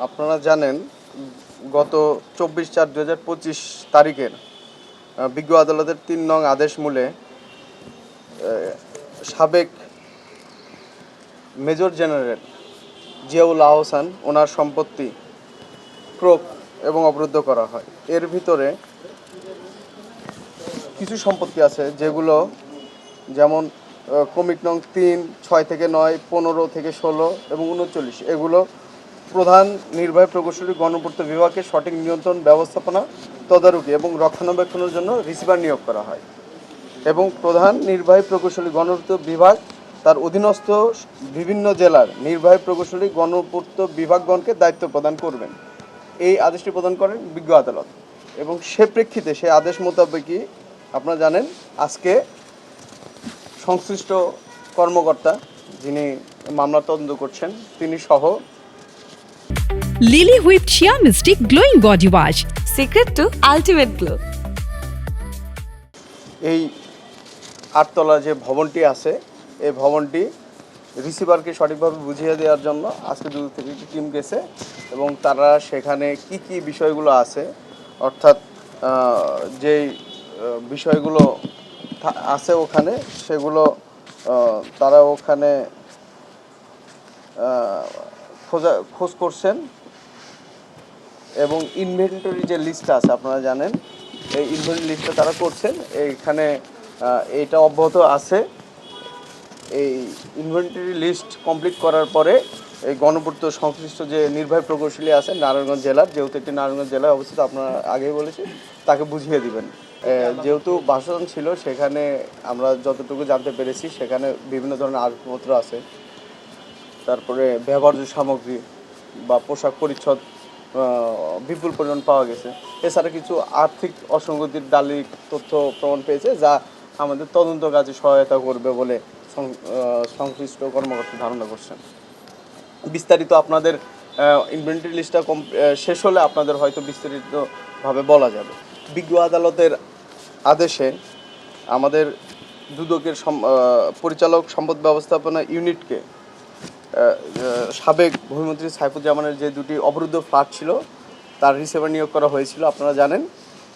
আপনারা জানেন গত 24/4/2025 তারিখের বিজ্ঞ আদালতের ৩ নং আদেশ মূলে সাবেক মেজর জেনারেল জিয়াউল আহসান ওনার সম্পত্তি ক্রোক এবং অবরুদ্ধ করা হয়। এর ভিতরে কিছু সম্পত্তি আছে যেগুলো যেমন ক্রমিক নং 3, 6 থেকে 9, 15 থেকে 16 এবং 39 এগুলো প্রধান নির্বাহী প্রকৌশলী গণপূর্ত বিভাগকে সঠিক নিয়ন্ত্রণ ব্যবস্থাপনা তদারকি এবং রক্ষণাবেক্ষণের জন্য রিসিভার নিয়োগ করা হয় এবং প্রধান নির্বাহী প্রকৌশলী গণপূর্ত বিভাগ তার অধীনস্থ বিভিন্ন জেলার নির্বাহী প্রকৌশলী গণপূর্ত বিভাগগণকে দায়িত্ব প্রদান করবেন। এই আদেশটি প্রদান করেন বিজ্ঞ আদালত এবং সে প্রেক্ষিতে সে আদেশ মোতাবেকই আপনারা জানেন আজকে সংশ্লিষ্ট কর্মকর্তা যিনি মামলা তদন্ত করছেন তিনি সহ Lily Whipped Shea Mystic Glowing Body Wash. Secret to ultimate glow. এই 8 তলা যে ভবনটি আছে এই ভবনটি রিসিভারকে সঠিকভাবে বুঝিয়ে দেওয়ার জন্য আজকে দুই থেকে একটি টিম গেছে এবং তারা সেখানে কি কি বিষয়গুলো আছে অর্থাৎ যেই বিষয়গুলো আছে ওখানে সেগুলো তারা ওখানে খোঁজ করছেন এবং ইনভেন্টরি যে লিস্ট আছে আপনারা জানেন এই ইনভেন্টরি লিস্টটা তারা করছেন। এইখানে এটা অব্যাহত আছে। এই ইনভেন্টরি লিস্ট কমপ্লিট করার পরে এই গণপূর্ত সংশ্লিষ্ট যে নির্বাহী প্রকৌশলী আছে নারায়ণগঞ্জ জেলার, যেহেতু একটি নারায়ণগঞ্জ জেলায় অবস্থিত আপনারা আগেই বলেছি, তাকে বুঝিয়ে দিবেন। যেহেতু বাসন ছিল সেখানে আমরা যতটুকু জানতে পেরেছি সেখানে বিভিন্ন ধরনের আসবাবপত্র আছে, তারপরে ব্যবহার্য সামগ্রী বা পোশাক পরিচ্ছদ বিপুল পরিমাণ পাওয়া গেছে। এছাড়া কিছু আর্থিক অসঙ্গতির দালিলিক তথ্য প্রমাণ পেয়েছে যা আমাদের তদন্ত কাজে সহায়তা করবে বলে সংশ্লিষ্ট কর্মকর্তা ধারণা করছেন। বিস্তারিত আপনাদের ইনভেন্টরি লিস্টটা শেষ হলে আপনাদের হয়তো বিস্তারিতভাবে বলা যাবে। বিজ্ঞ আদালতের আদেশে আমাদের দুদকের পরিচালক সম্পদ ব্যবস্থাপনা ইউনিটকে সাবেক ভূমিমন্ত্রী সাইফুজ্জামানের যে দুটি অবরুদ্ধ ফ্ল্যাট ছিল তার রিসিভার নিয়োগ করা হয়েছিল আপনারা জানেন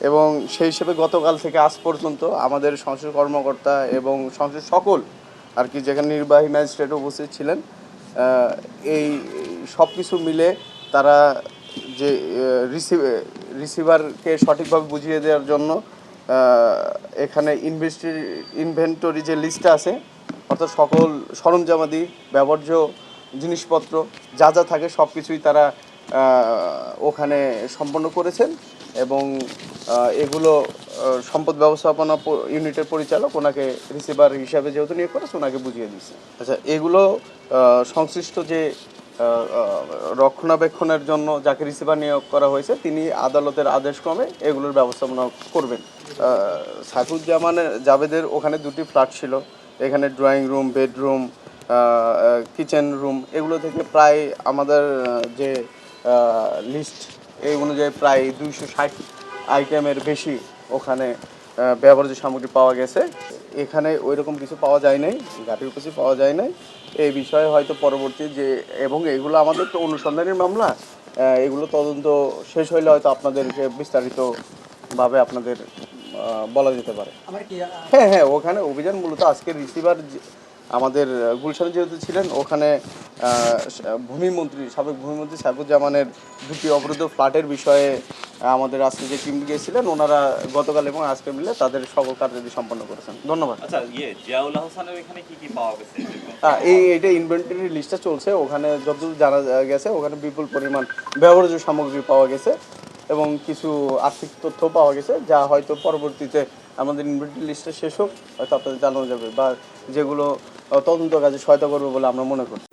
এবং সেই হিসেবে গতকাল থেকে আজ পর্যন্ত আমাদের সংশ্লিষ্ট কর্মকর্তা এবং সংশ্লিষ্ট সকল আর কি যেখানে নির্বাহী ম্যাজিস্ট্রেট উপস্থিত ছিলেন এই সব কিছু মিলে তারা যে রিসিভারকে সঠিকভাবে বুঝিয়ে দেওয়ার জন্য এখানে ইনভেন্টরি যে লিস্টটা আছে অর্থাৎ সকল সরঞ্জামাদি ব্যবহার্য জিনিসপত্র যা যা থাকে সব কিছুই তারা ওখানে সম্পন্ন করেছেন এবং এগুলো সম্পদ ব্যবস্থাপনা ইউনিটের পরিচালক ওনাকে রিসিভার হিসাবে যেহেতু নিয়োগ করেছে ওনাকে বুঝিয়ে দিচ্ছে। আচ্ছা, এগুলো সংশ্লিষ্ট যে রক্ষণাবেক্ষণের জন্য যাকে রিসিভার নিয়োগ করা হয়েছে তিনি আদালতের আদেশক্রমে এগুলোর ব্যবস্থাপনা করবেন। জাভেদের ওখানে দুটি ফ্ল্যাট ছিল, এখানে drawing room, bedroom, kitchen room এগুলো থেকে প্রায় আমাদের যে লিস্ট এই অনুযায়ী প্রায় 260 আইটেমের বেশি ওখানে ব্যবহার্য সামগ্রী পাওয়া গেছে। এখানে ওই রকম কিছু পাওয়া যায় নাই, গাড়ির কিছু পাওয়া যায় নাই। এই বিষয়ে হয়তো পরবর্তী যে এবং এগুলো আমাদের তো অনুসন্ধানের মামলা, এগুলো তদন্ত শেষ হইলে হয়তো আপনাদেরকে বিস্তারিতভাবে আপনাদের বলা যেতে পারে। হ্যাঁ, ওখানে অভিযান মূলত আজকে রিসিভার আমাদের গুলশানে যেহেতু ছিলেন ওখানে সাবেক ভূমিমন্ত্রী সাইফুজ্জামানের দুটি অবরুদ্ধ ফ্ল্যাটের বিষয়ে আমাদের আজকে যে টিম গিয়েছিলেন ওনারা গতকাল এবং আজকে মিলে তাদের সকল কার্যাদি সম্পন্ন করেছেন। ধন্যবাদ। আচ্ছা, জিয়াউল আহসানের এখানে কি কি পাওয়া গেছে? এইটা ইনভেন্টরি লিস্টটা চলছে, ওখানে যতদূর জানা গেছে ওখানে বিপুল পরিমাণ ব্যবহার্য সামগ্রী পাওয়া গেছে এবং কিছু আর্থিক তথ্য পাওয়া গেছে যা হয়তো পরবর্তীতে আমাদের ইনভেন্টরি লিস্টটা শেষ হোক হয়তো আপনাদের জানানো যাবে বা যেগুলো তদন্ত কাজে সহায়তা করবে বলে আমরা মনে করছি।